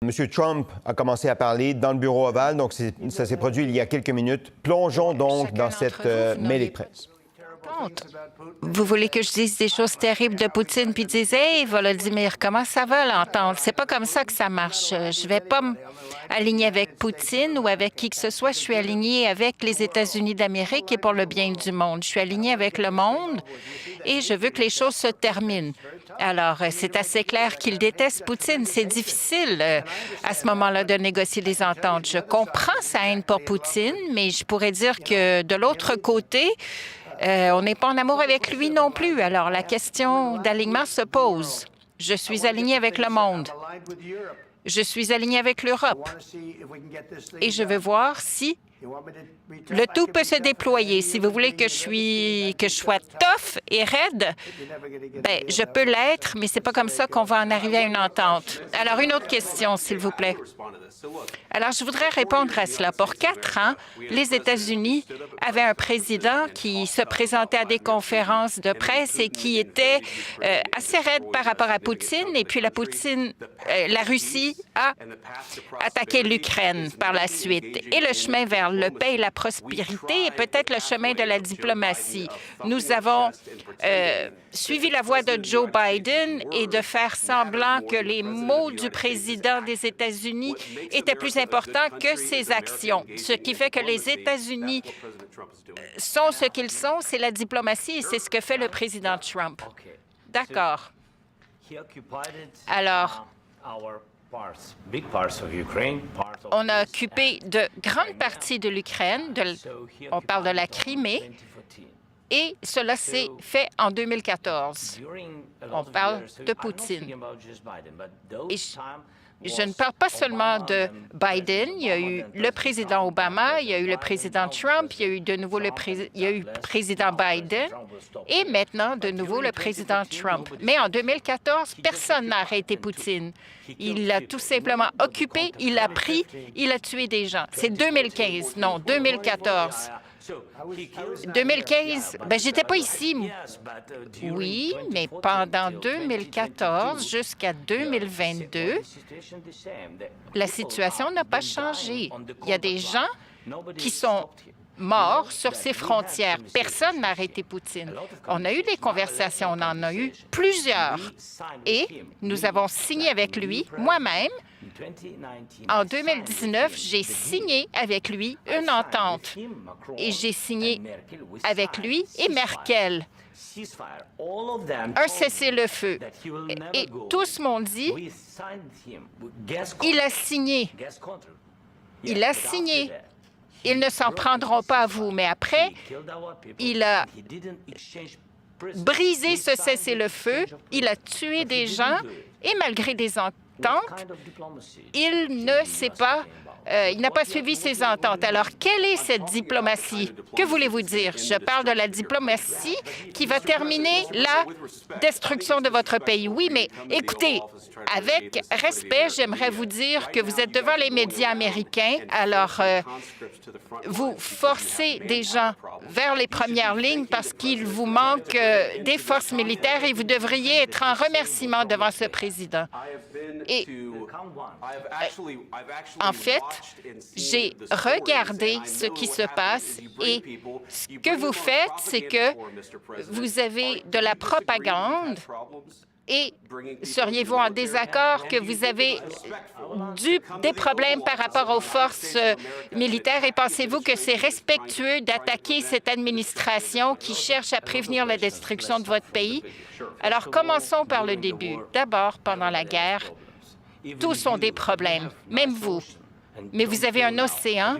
M. Trump a commencé à parler dans le bureau ovale, donc ça s'est produit il y a quelques minutes. Plongeons donc dans cette mêlée de presse. Vous voulez que je dise des choses terribles de Poutine puis dise « Hey, Volodymyr, comment ça va l'entendre? » C'est pas comme ça que ça marche. Je vais pas m'aligner avec Poutine ou avec qui que ce soit. Je suis alignée avec les États-Unis d'Amérique et pour le bien du monde. Je suis alignée avec le monde et je veux que les choses se terminent. Alors, c'est assez clair qu'il déteste Poutine. C'est difficile à ce moment-là de négocier des ententes. Je comprends sa haine pour Poutine, mais je pourrais dire que de l'autre côté, on n'est pas en amour avec lui non plus. Alors, la question d'alignement se pose. Je suis alignée avec le monde. Je suis alignée avec l'Europe. Et je veux voir si le tout peut se déployer. Si vous voulez que je sois tough et raide, bien, je peux l'être, mais c'est pas comme ça qu'on va en arriver à une entente. Alors, une autre question, s'il vous plaît. Alors, je voudrais répondre à cela. Pour 4 ans, les États-Unis avaient un président qui se présentait à des conférences de presse et qui était assez raide par rapport à Poutine. Et puis, la Russie a attaqué l'Ukraine par la suite. Et le chemin vers la paix et la prospérité est peut-être le chemin de la diplomatie. Nous avons suivi la voie de Joe Biden et de faire semblant que les mots du président des États-Unis étaient plus importants que ses actions. Ce qui fait que les États-Unis sont ce qu'ils sont, c'est la diplomatie et c'est ce que fait le président Trump. D'accord. Alors, on a occupé de grandes parties de l'Ukraine, on parle de la Crimée, et cela s'est fait en 2014. On parle de Poutine. Et je ne parle pas seulement de Biden. Il y a eu le président Obama, il y a eu le président Trump, il y a eu de nouveau le président Biden et maintenant de nouveau le président Trump. Mais en 2014, personne n'a arrêté Poutine. Il l'a tout simplement occupé, il l'a pris, il a tué des gens. C'est 2015, non, 2014. 2015, j'étais pas ici. Oui, mais pendant 2014 jusqu'à 2022, la situation n'a pas changé. Il y a des gens qui sont morts sur ses frontières. Personne n'a arrêté Poutine. On a eu des conversations, on en a eu plusieurs. Et nous avons signé avec lui, moi-même. En 2019, j'ai signé avec lui une entente. Et j'ai signé avec lui et Merkel un cessez-le-feu. Et tous m'ont dit, il a signé. Il a signé. Ils ne s'en prendront pas à vous. Mais après, il a brisé ce cessez-le-feu, il a tué des gens et malgré des ententes, il n'a pas suivi ces ententes. Alors, quelle est cette diplomatie? Que voulez-vous dire? Je parle de la diplomatie qui va terminer la destruction de votre pays. Oui, mais écoutez, avec respect, j'aimerais vous dire que vous êtes devant les médias américains. Alors, vous forcez des gens vers les premières lignes parce qu'il vous manque des forces militaires et vous devriez être en remerciement devant ce président. Et en fait, j'ai regardé ce qui se passe et ce que vous faites, c'est que vous avez de la propagande et seriez-vous en désaccord que vous avez des problèmes par rapport aux forces militaires et pensez-vous que c'est respectueux d'attaquer cette administration qui cherche à prévenir la destruction de votre pays? Alors, commençons par le début. D'abord, pendant la guerre, tous ont des problèmes, même vous. Mais vous avez un océan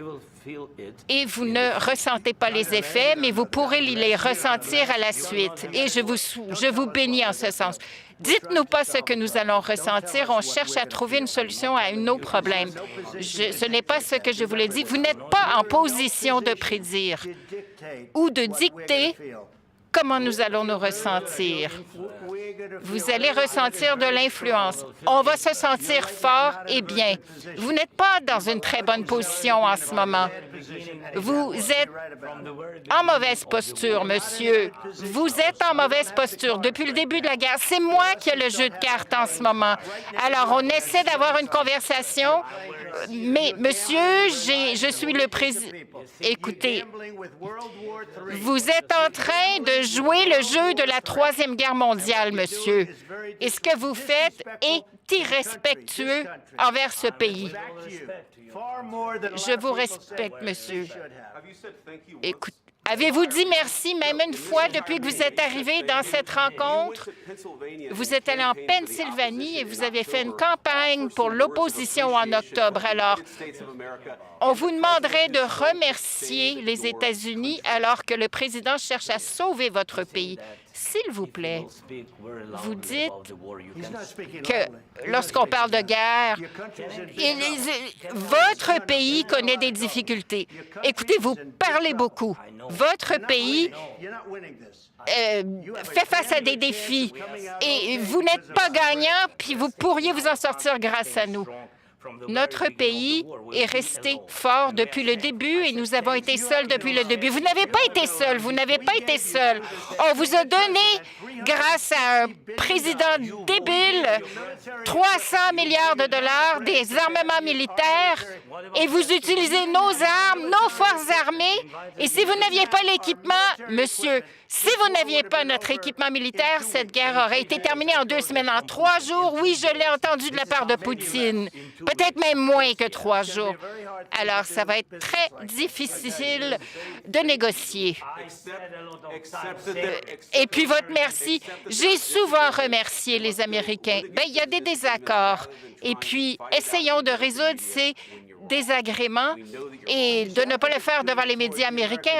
et vous ne ressentez pas les effets, mais vous pourrez les ressentir à la suite. Et je vous bénis en ce sens. Dites-nous pas ce que nous allons ressentir. On cherche à trouver une solution à nos problèmes. Ce n'est pas ce que je vous le dis. Vous n'êtes pas en position de prédire ou de dicter comment nous allons nous ressentir? Vous allez ressentir de l'influence. On va se sentir fort et bien. Vous n'êtes pas dans une très bonne position en ce moment. Vous êtes en mauvaise posture, monsieur. Vous êtes en mauvaise posture depuis le début de la guerre. C'est moi qui ai le jeu de cartes en ce moment. Alors, on essaie d'avoir une conversation, mais monsieur, je suis le président. Écoutez, vous êtes en train de jouer le jeu de la Troisième Guerre mondiale, monsieur. Et ce que vous faites est irrespectueux envers ce pays. Je vous respecte, monsieur. Écoutez, avez-vous dit merci même une fois depuis que vous êtes arrivé dans cette rencontre? Vous êtes allé en Pennsylvanie et vous avez fait une campagne pour l'opposition en octobre. Alors, on vous demanderait de remercier les États-Unis alors que le président cherche à sauver votre pays. S'il vous plaît, vous dites que lorsqu'on parle de guerre, votre pays connaît des difficultés. Écoutez, vous parlez beaucoup. Votre pays fait face à des défis et vous n'êtes pas gagnant, puis vous pourriez vous en sortir grâce à nous. Notre pays est resté fort depuis le début et nous avons été seuls depuis le début. Vous n'avez pas été seuls, vous n'avez pas été seuls. On vous a donné, grâce à un président débile, 300 milliards de dollars, des armements militaires, et vous utilisez nos armes, nos forces armées. Et si vous n'aviez pas l'équipement, monsieur, si vous n'aviez pas notre équipement militaire, cette guerre aurait été terminée en 2 semaines, en 3 jours. Oui, je l'ai entendu de la part de Poutine. Peut-être même moins que 3 jours. Alors, ça va être très difficile de négocier. Et puis, votre merci. J'ai souvent remercié les Américains. Bien, il y a des désaccords. Et puis, essayons de résoudre ces désagréments et de ne pas le faire devant les médias américains.